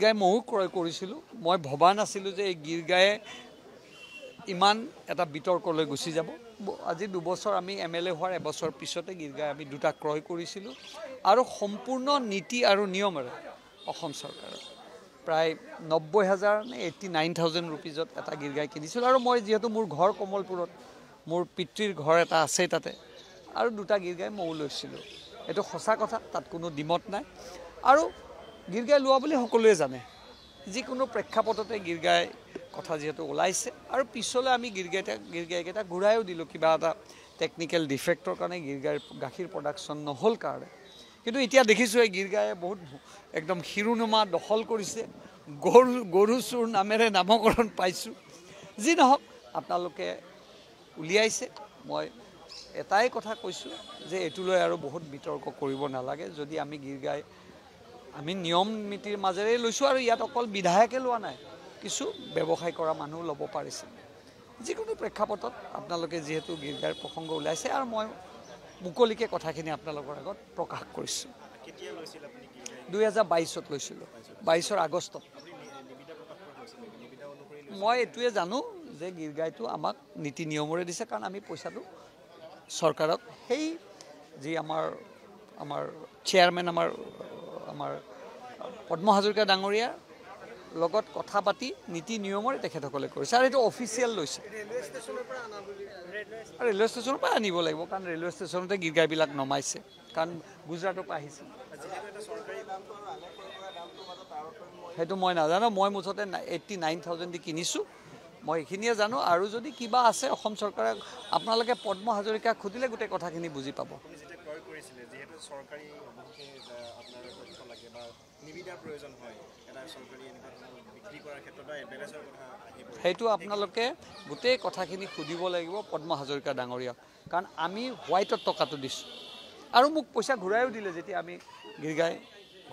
গাই ময়ো ক্ৰয় কৰিছিলোঁ। মই ভবা নাছিলোঁ যে এই গীৰ গায়ে ইমান এটা বিতৰ্কলৈ গুচি যাব। আজি 2 বছৰ আমি MLA হোৱাৰ এবছৰ পিছতে গীৰ গাই আমি 2টা ক্ৰয় কৰিছিলোঁ আৰু সম্পূৰ্ণ নীতি আৰু নিয়মেৰে অসম চৰকাৰৰ প্ৰায় 90,000 নে 89,000 ৰুপিজত এটা গীৰ গাই কিনিছিলোঁ। আৰু মই যিহেতু মোৰ ঘৰ কমলপুৰত, মোৰ পিতৃৰ ঘৰ এটা আছে তাতে, আৰু 2টা গীৰ গাই ময়ো লৈছিলোঁ। এইটো সঁচা কথা, তাত কোনো দ্বিমত নাই। আৰু গীৰ গাই লোৱা বুলি সকলোৱে জানে। যিকোনো প্ৰেক্ষাপটতে গীৰ গাই কথা যিহেতু ওলাইছে, আৰু পিছলৈ আমি গীৰ গাইকেইটা ঘূৰাইও দিলোঁ কিবা এটা টেকনিকেল ডিফেক্টৰ কাৰণে, গীৰ গাইৰ গাখীৰ প্ৰডাকশ্যন নহ'ল কাৰণে। কিন্তু এতিয়া দেখিছোঁ এই গীৰ গায়ে বহুত একদম শিৰোনামা দখল কৰিছে। গৰু চোৰ নামেৰে নামকৰণ পাইছোঁ। যি নহওক, আপোনালোকে উলিয়াইছে। মই এটাই কথা কৈছোঁ যে এইটোলৈ আৰু বহুত বিতৰ্ক কৰিব নালাগে। যদি আমি গীৰ গাই আমি নিয়ম নীতিৰ মাজেৰে লৈছোঁ, আৰু ইয়াত অকল বিধায়কে লোৱা নাই, কিছু ব্যৱসায় কৰা মানুহ ল'ব পাৰিছিল। যিকোনো প্ৰেক্ষাপটত আপোনালোকে যিহেতু গীৰ গাইৰ প্ৰসংগ ওলাইছে, আৰু মই মুকলিকৈ কথাখিনি আপোনালোকৰ আগত প্ৰকাশ কৰিছোঁ। 2022ত লৈছিলোঁ, 22ৰ আগষ্টত। মই এইটোৱে জানো যে গীৰ গাইটো আমাক নীতি নিয়মেৰে দিছে, কাৰণ আমি পইচাটো চৰকাৰক সেই যি আমাৰ চেয়াৰমেন আমাৰ পদ্ম হাজৰিকা ডাঙৰীয়াৰ লগত কথা পাতি নীতি নিয়মেৰে তেখেতসকলে কৰিছে, আৰু এইটো অফিচিয়েল লৈছে। ৰেলৱে ষ্টেচনৰ পৰা আনিব লাগিব, কাৰণ ৰেলৱে ষ্টেচনতে গীৰ গাইবিলাক নমাইছে, কাৰণ গুজৰাটৰ পৰা আহিছিল। সেইটো মই নাজানো। মই মুঠতে 89,000 দি কিনিছোঁ, মই এইখিনিয়ে জানো। আৰু যদি কিবা আছে অসম চৰকাৰে, আপোনালোকে পদ্ম হাজৰিকাক সুধিলে গোটেই কথাখিনি বুজি পাব। সেইটো আপোনালোকে গোটেই কথাখিনি সুধিব লাগিব পদ্ম হাজৰিকা ডাঙৰীয়াক, কাৰণ আমি হোৱাইটত টকাটো দিছোঁ, আৰু মোক পইচা ঘূৰাইও দিলে। যেতিয়া আমি গীৰ গাই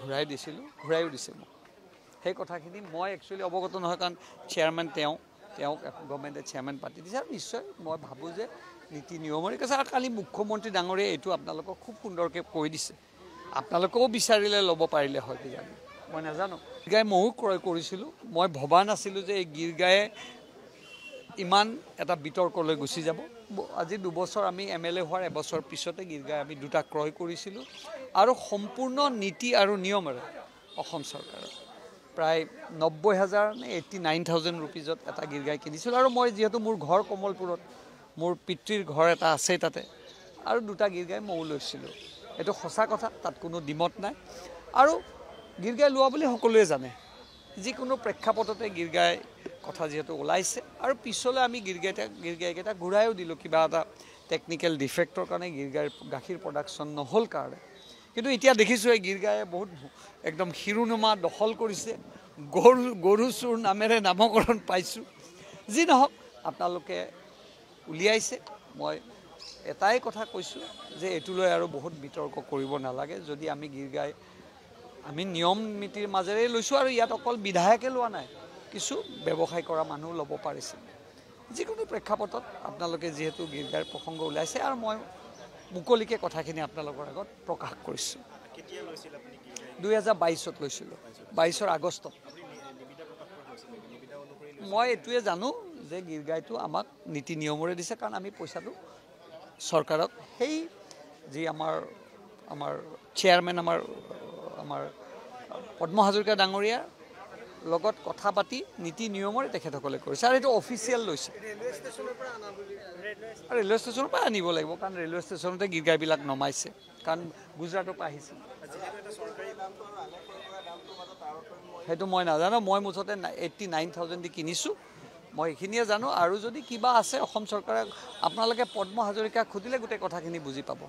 ঘূৰাই দিছিলোঁ, ঘূৰাইও দিছে মোক। সেই কথাখিনি মই একচুৱেলি অৱগত নহয়, কাৰণ চেয়াৰমেন তেওঁক গভৰ্ণমেণ্টে চেয়াৰমেন পাতি দিছে। আৰু নিশ্চয় মই ভাবোঁ যে নীতি নিয়মেৰে কৈছে। আৰু কালি মুখ্যমন্ত্ৰী ডাঙৰীয়াই এইটো আপোনালোকক খুব সুন্দৰকৈ কৈ দিছে। আপোনালোকেও বিচাৰিলে ল'ব পাৰিলে হয় কিজানি, মই নাজানো। গীৰ গাই ময়ো ক্ৰয় কৰিছিলোঁ। মই ভবা নাছিলোঁ যে এই গীৰ গায়ে ইমান এটা বিতৰ্কলৈ গুচি যাব। আজি 2 বছৰ আমি MLA হোৱাৰ এবছৰ পিছতে গীৰ গাই আমি 2টা ক্ৰয় কৰিছিলোঁ, আৰু সম্পূৰ্ণ নীতি আৰু নিয়মেৰে অসম চৰকাৰৰ প্ৰায় 90,000 নে 89,000 ৰুপিজত এটা গীৰ গাই কিনিছিলোঁ। আৰু মই যিহেতু মোৰ ঘৰ কমলপুৰত, মোৰ পিতৃৰ ঘৰ এটা আছে তাতে, আৰু 2টা গীৰ গাই ময়ো লৈছিলোঁ। এইটো সঁচা কথা, তাত কোনো দ্বিমত নাই। আৰু গীৰ গাই লোৱা বুলি সকলোৱে জানে। যিকোনো প্ৰেক্ষাপটতে গীৰ গাই কথা যিহেতু ওলাইছে, আৰু পিছলৈ আমি গীৰ গাইকেইটা ঘূৰাইও দিলোঁ কিবা এটা টেকনিকেল ডিফেক্টৰ কাৰণে, গীৰ গাইৰ গাখীৰ প্ৰডাকশ্যন নহ'ল কাৰণে। কিন্তু এতিয়া দেখিছোঁ এই গীৰ গায়ে বহুত একদম শিৰোনামা দখল কৰিছে। গৰু চোৰ নামেৰে নামকৰণ পাইছোঁ। যি নহওক, আপোনালোকে উলিয়াইছে। মই এটাই কথা কৈছোঁ যে এইটোলৈ আৰু বহুত বিতৰ্ক কৰিব নালাগে। যদি আমি গীৰ গাই আমি নিয়ম নীতিৰ মাজেৰে লৈছোঁ, আৰু ইয়াত অকল বিধায়কে লোৱা নাই, কিছু ব্যৱসায় কৰা মানুহ ল'ব পাৰিছিল। যিকোনো প্ৰেক্ষাপটত আপোনালোকে যিহেতু গীৰ গাইৰ প্ৰসংগ ওলাইছে, আৰু মই মুকলিকৈ কথাখিনি আপোনালোকৰ আগত প্ৰকাশ কৰিছোঁ। 2022ত লৈছিলোঁ, 22ৰ আগষ্টত। মই এইটোৱে জানো যে গীৰ গাইটো আমাক নীতি নিয়মেৰে দিছে, কাৰণ আমি পইচাটো চৰকাৰক সেই যি আমাৰ চেয়াৰমেন আমাৰ পদ্ম হাজৰিকা ডাঙৰীয়াৰ লগত কথা পাতি নীতি নিয়মেৰে তেখেতসকলে কৰিছে, আৰু এইটো অফিচিয়েল লৈছে। ৰেলৱে ষ্টেচনৰ পৰা আনিব লাগিব, কাৰণ ৰেলৱে ষ্টেচনতে গীৰ গাইবিলাক নমাইছে, কাৰণ গুজৰাটৰ পৰা আহিছিল। সেইটো মই নাজানো। মই মুঠতে 89,000 দি কিনিছোঁ, মই এইখিনিয়ে জানো। আৰু যদি কিবা আছে অসম চৰকাৰে, আপোনালোকে পদ্ম হাজৰিকাক সুধিলে গোটেই কথাখিনি বুজি পাব।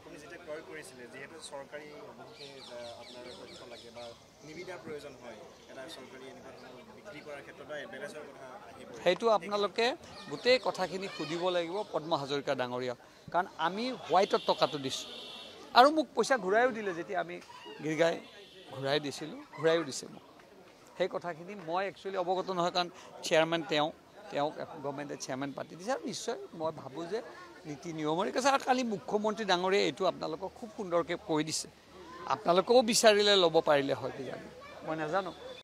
সেইটো আপোনালোকে গোটেই কথাখিনি সুধিব লাগিব পদ্ম হাজৰিকা ডাঙৰীয়াক, কাৰণ আমি হোৱাইটত টকাটো দিছোঁ, আৰু মোক পইচা ঘূৰাইও দিলে। যেতিয়া আমি গীৰ গাই ঘূৰাই দিছিলোঁ, ঘূৰাইও দিছে মোক। সেই কথাখিনি মই একচুৱেলি অৱগত নহয়, কাৰণ চেয়াৰমেন তেওঁক গভৰ্ণমেণ্টে চেয়াৰমেন পাতি দিছে। আৰু নিশ্চয় মই ভাবোঁ যে নীতি নিয়মেৰে কৈছে। আৰু কালি মুখ্যমন্ত্ৰী ডাঙৰীয়াই এইটো আপোনালোকক খুব সুন্দৰকৈ কৈ দিছে। আপোনালোকেও বিচাৰিলে ল'ব পাৰিলে হয় কিজানি, মই নাজানো।